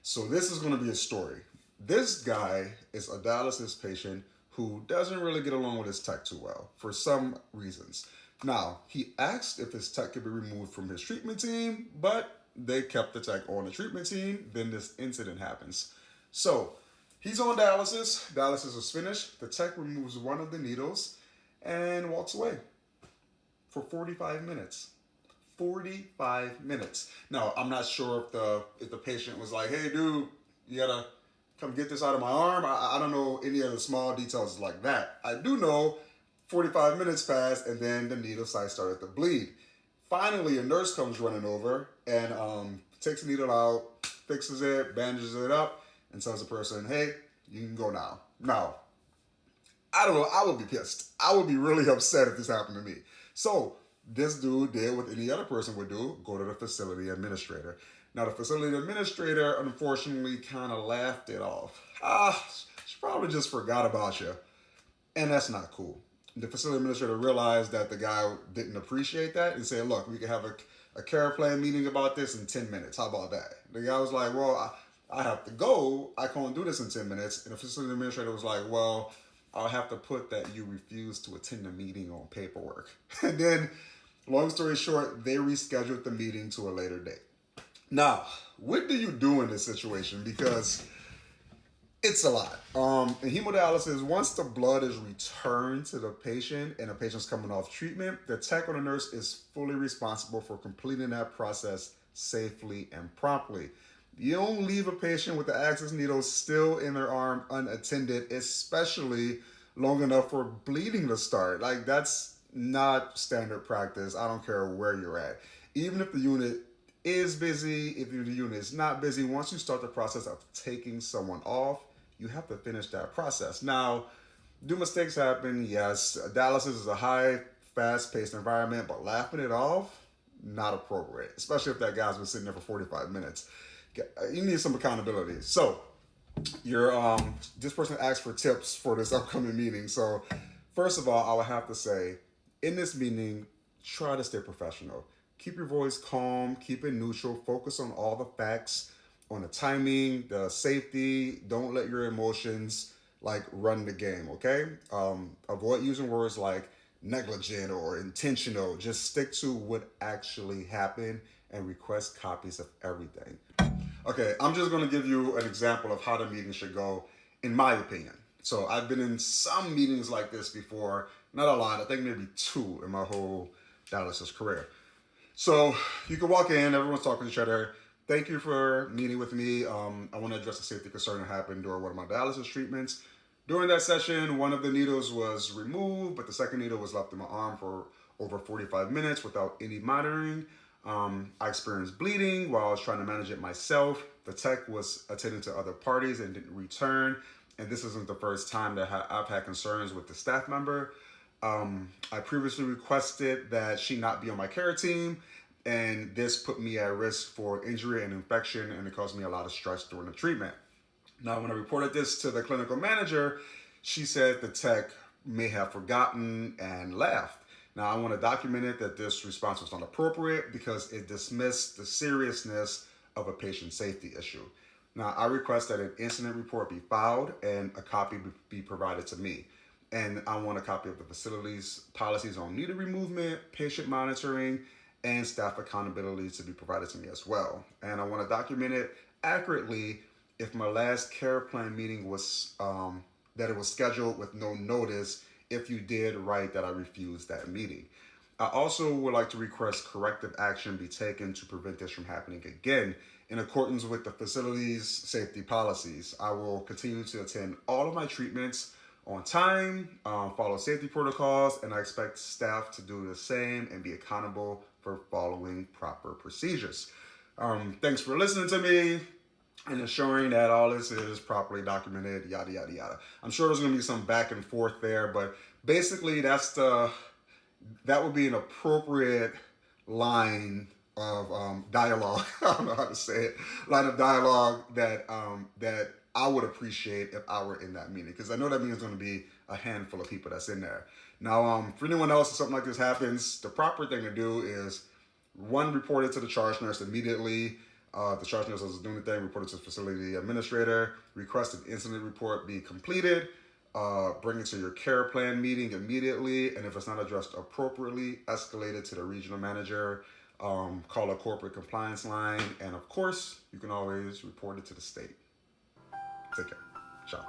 So this is going to be a story. This guy is a dialysis patient who doesn't really get along with his tech too well for some reasons. Now, he asked if his tech could be removed from his treatment team, but they kept the tech on the treatment team. Then this incident happens. So he's on dialysis. Dialysis is finished. The tech removes one of the needles and walks away for 45 minutes. 45 minutes. Now, I'm not sure if the patient was like, hey, dude, you gotta come get this out of my arm. I don't know any other small details like that. I do know 45 minutes passed and then the needle site started to bleed. Finally, a nurse comes running over and takes the needle out, fixes it, bandages it up, and tells the person, hey, you can go now. Now, I don't know, I would be pissed. I would be really upset if this happened to me. So this dude did what any other person would do, go to the facility administrator. Now the facility administrator unfortunately kind of laughed it off. She probably just forgot about you. And that's not cool. The facility administrator realized that the guy didn't appreciate that and said, look, we can have a care plan meeting about this in 10 minutes. How about that? The guy was like, well, I have to go. I can't do this in 10 minutes. And the facility administrator was like, well, I'll have to put that you refuse to attend the meeting on paperwork. And then, long story short, they rescheduled the meeting to a later date. Now, what do you do in this situation? Because it's a lot. In hemodialysis, once the blood is returned to the patient and the patient's coming off treatment, the tech or the nurse is fully responsible for completing that process safely and promptly. You don't leave a patient with the access needle still in their arm unattended, especially long enough for bleeding to start. Like, that's not standard practice. I don't care where you're at. Even if the unit is busy, if the unit is not busy, once you start the process of taking someone off, you have to finish that process. Now, do mistakes happen? Yes. Dialysis is a high, fast-paced environment, but laughing it off, not appropriate, especially if that guy's been sitting there for 45 minutes. You need some accountability. So, this person asked for tips for this upcoming meeting. So, first of all, I would have to say, in this meeting, try to stay professional. Keep your voice calm, keep it neutral, focus on all the facts, on the timing, the safety. Don't let your emotions run the game, okay? Avoid using words like negligent or intentional. Just stick to what actually happened and request copies of everything. Okay, I'm just gonna give you an example of how the meeting should go, in my opinion. So I've been in some meetings like this before, not a lot, I think maybe 2 in my whole dialysis career. So you can walk in, everyone's talking to each other. Thank you for meeting with me. I want to address a safety concern that happened during one of my dialysis treatments. During that session, one of the needles was removed, but the second needle was left in my arm for over 45 minutes without any monitoring. I experienced bleeding while I was trying to manage it myself. The tech was attending to other parties and didn't return. And this isn't the first time that I've had concerns with the staff member. I previously requested that she not be on my care team, and this put me at risk for injury and infection, and it caused me a lot of stress during the treatment. Now, when I reported this to the clinical manager, she said the tech may have forgotten and laughed. Now, I want to document it that this response was not appropriate because it dismissed the seriousness of a patient safety issue. Now, I request that an incident report be filed and a copy be provided to me. And I want a copy of the facility's policies on needle removal, patient monitoring, and staff accountability to be provided to me as well. And I want to document it accurately if my last care plan meeting was, that it was scheduled with no notice, if you did write that I refused that meeting. I also would like to request corrective action be taken to prevent this from happening again in accordance with the facility's safety policies. I will continue to attend all of my treatments on time, follow safety protocols, and I expect staff to do the same and be accountable for following proper procedures. Thanks for listening to me and ensuring that all this is properly documented, yada, yada, yada. I'm sure there's gonna be some back and forth there, but basically that would be an appropriate line of dialogue. I don't know how to say it. Line of dialogue that I would appreciate if I were in that meeting, because I know that meeting is going to be a handful of people that's in there. Now, for anyone else, if something like this happens, the proper thing to do is, 1, report it to the charge nurse immediately. If the charge nurse doesn't do anything, report it to the facility administrator. Request an incident report be completed. Bring it to your care plan meeting immediately. And if it's not addressed appropriately, escalate it to the regional manager. Call a corporate compliance line. And of course, you can always report it to the state. Take care. Ciao.